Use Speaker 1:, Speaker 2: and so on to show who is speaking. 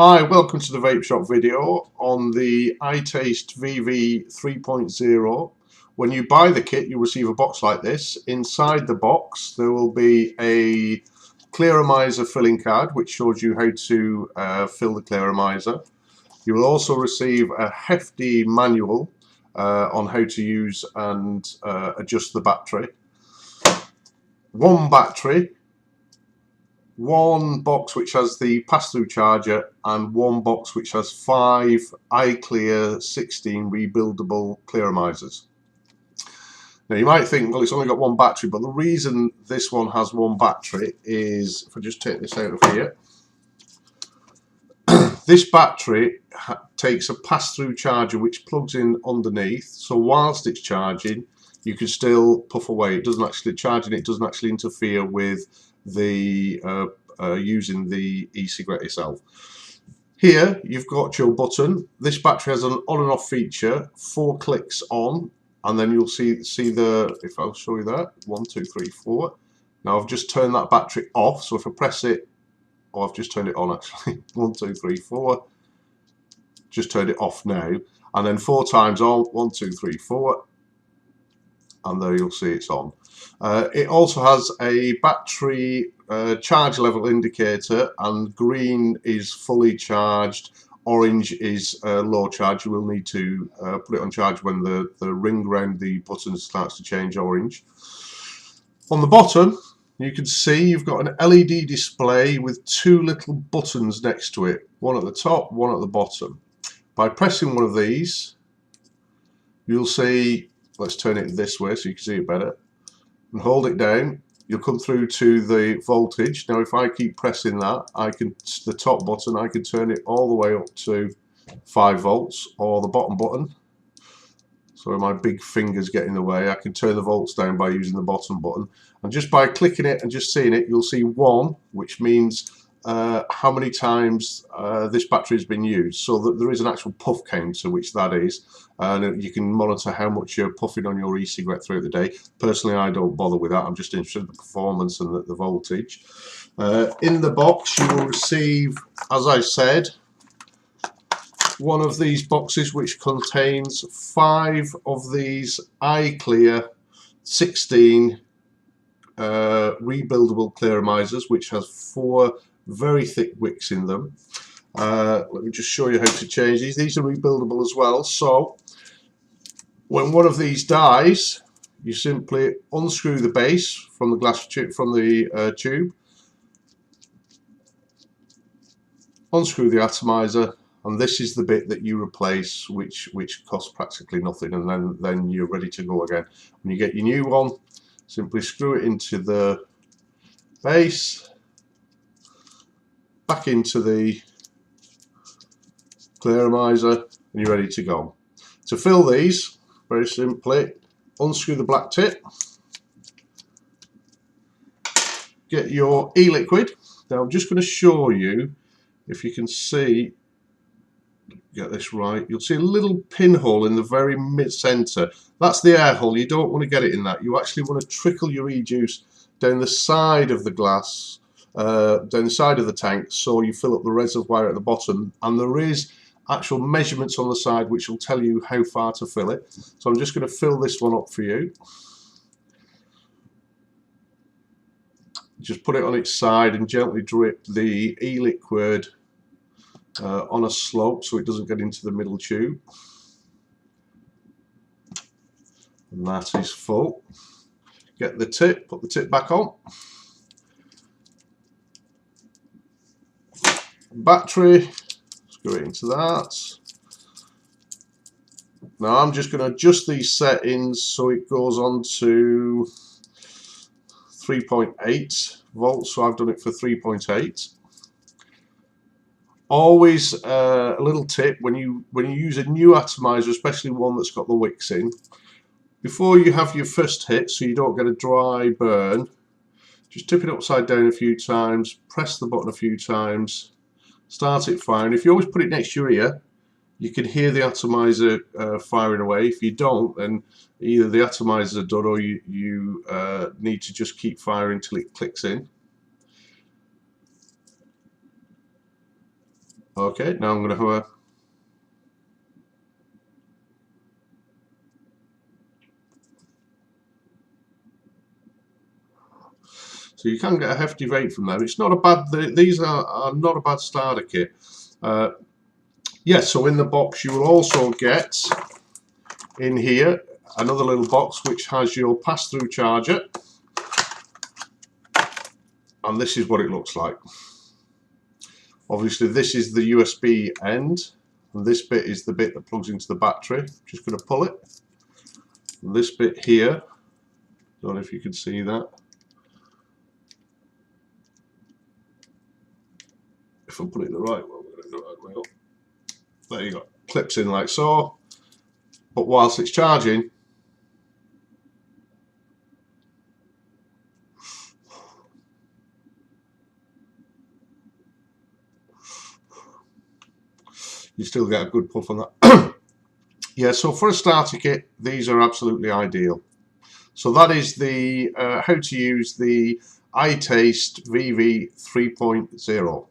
Speaker 1: Hi, welcome to the Vape Shop video on the Itaste VV 3.0. When you buy the kit, you'll receive a box like this. Inside the box, there will be a clearomizer filling card, which shows you how to fill the clearomizer. You will also receive a hefty manual on how to use and adjust the battery. One battery, one box which has the pass-through charger, and one box which has 5 iClear 16 rebuildable clearomizers. Now you might think, well, it's only got one battery, but the reason this one has one battery is, if I just take this out of here, this battery takes a pass-through charger which plugs in underneath, so whilst it's charging you can still puff away. It doesn't actually, charging it doesn't actually interfere with the using the e-cigarette itself. Here you've got your button. This battery has an on and off feature. 4 clicks on, and then you'll see the, if I'll show you that, 1, 2, 3, 4. Now I've just turned that battery off, so if I press it, oh, I've just turned it on actually. 1, 2, 3, 4. Just turned it off now, and then 4 times on. 1, 2, 3, 4. And there you'll see it's on. It also has a battery charge level indicator, and green is fully charged, orange is low charge. You will need to put it on charge when the ring around the button starts to change orange. On the bottom you can see you've got an LED display with 2 little buttons next to it, one at the top, one at the bottom. By pressing one of these you'll see, let's turn it this way so you can see it better, and hold it down, you'll come through to the voltage. Now if I keep pressing that, I can, the top button, I can turn it all the way up to 5 volts, or the bottom button, so my big fingers get in the way, I can turn the volts down by using the bottom button. And just by clicking it and just seeing it, you'll see 1, which means how many times this battery has been used, so that there is an actual puff counter, which that is, and you can monitor how much you're puffing on your e-cigarette throughout the day. Personally, I don't bother with that. I'm just interested in the performance and the voltage. In the box you will receive, as I said, one of these boxes which contains 5 of these iClear 16 rebuildable clearomizers, which has 4 very thick wicks in them. Let me just show you how to change these. These are rebuildable as well, so when one of these dies you simply unscrew the base from the glass tube, from the tube, unscrew the atomizer, and this is the bit that you replace, which costs practically nothing, and then you're ready to go again. When you get your new one, simply screw it into the base, back into the clearomizer, and you're ready to go. To fill these, very simply, unscrew the black tip, get your e-liquid. Now I'm just going to show you, if you can see, get this right, you'll see a little pinhole in the very mid-centre. That's the air hole. You don't want to get it in that. You actually want to trickle your e-juice down the side of the glass, down the side of the tank, so you fill up the reservoir at the bottom, and there is actual measurements on the side which will tell you how far to fill it. So I'm just going to fill this one up for you. Just put it on its side and gently drip the e-liquid on a slope so it doesn't get into the middle tube. And that is full. Get the tip, put the tip back on. Battery, screw it into that. Now I'm just going to adjust these settings so it goes on to 3.8 volts, so I've done it for 3.8. Always a little tip, when you use a new atomizer, especially one that's got the wicks in, before you have your first hit, so you don't get a dry burn, just tip it upside down a few times, press the button a few times, start it firing. If you always put it next to your ear, you can hear the atomizer firing away. If you don't, then either the atomizers are done, or you need to just keep firing till it clicks in. Okay, now I'm going to have a so you can get a hefty vape from them. It's not a bad. These are not a bad starter kit. Yes, so in the box you will also get in here another little box which has your pass-through charger, and this is what it looks like. Obviously this is the USB end, and this bit is the bit that plugs into the battery. Just going to pull it. And this bit here, don't know if you can see that. If I put it the right way up. There you go. Clips in like so. But whilst it's charging, you still get a good puff on that. Yeah, so for a starter kit, these are absolutely ideal. So that is the how to use the Itaste VV 3.0.